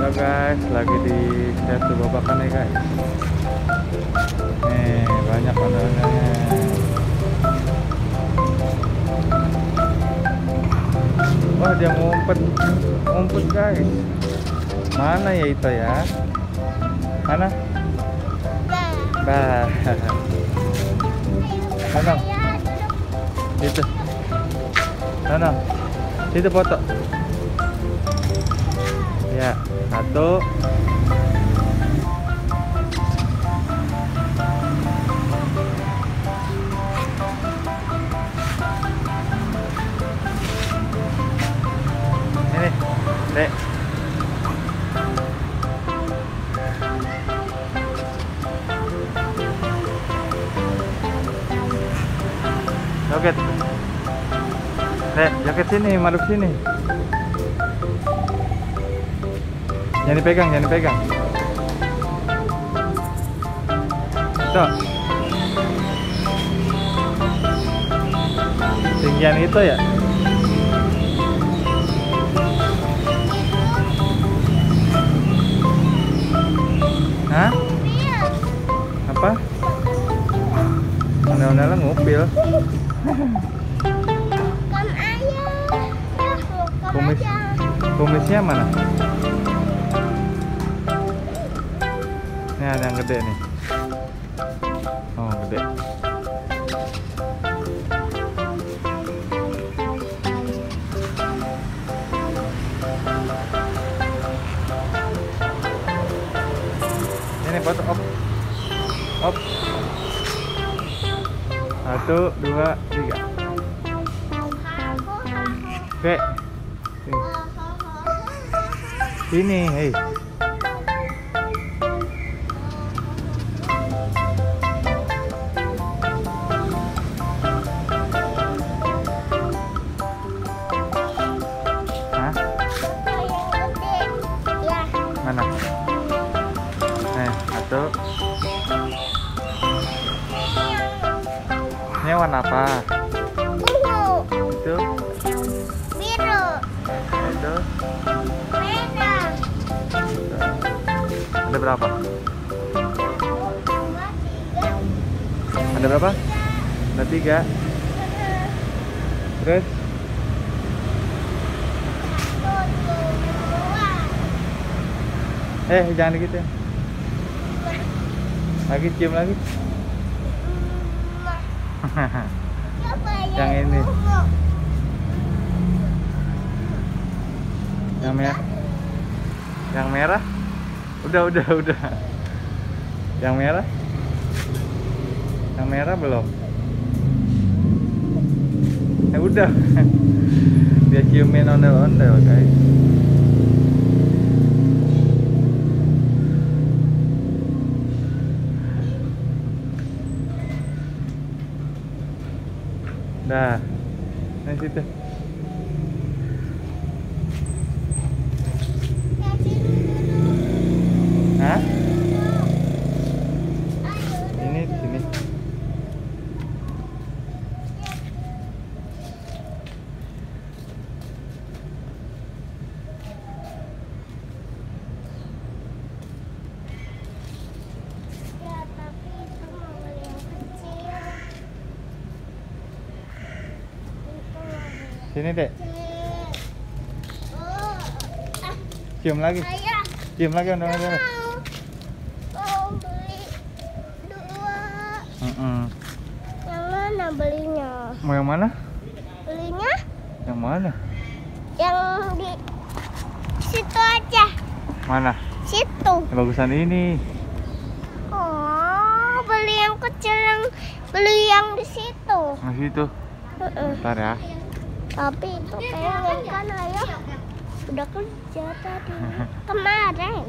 Halo guys, lagi di Setu Babakan nih guys. Nih banyak ondel-ondelnya. Wah dia ngumpet guys. Mana ya itu ya? Mana? Bah. Mana? Itu. Mana? Itu foto. Ya, satu. Ini, Dek. Joget. Dek, joget sini, madep sini. Jangan dipegang, jangan dipegang. Tuh. Tinggian itu ya? Hah? Apa? Ondel-ondelnya ngupil. Kumisnya mana? Ini ada yang gede nih. Oh, gede. Ini foto op. Op. 1, 2, 3. Oke. Sini, hei. Mana? Satu. Ini warna apa? Ungu. Itu Biru. itu Merah. ada berapa? 2, 3. Ada berapa? Ada 3. Terus 1, 2. jangan gitu ya. Lagi cium lagi. Yang ini. Yang merah. Yang merah? Udah. Yang merah? Yang merah belum? Udah. Dia ciumin ondel-ondel guys. Dah, nah situ. Hah? Ini di sini. Sini dek. Cium lagi. Cium lagi ondel-ondel. Mau beli 2. Yang mana belinya? Mau yang mana? Belinya Yang mana? yang di situ aja. Mana? Situ. Yang bagusan ini. Oh, beli yang kecil, beli yang di situ. Nah situ. Bentar ya. Tapi itu pengen kan ayah udah kerja tadi kemarin.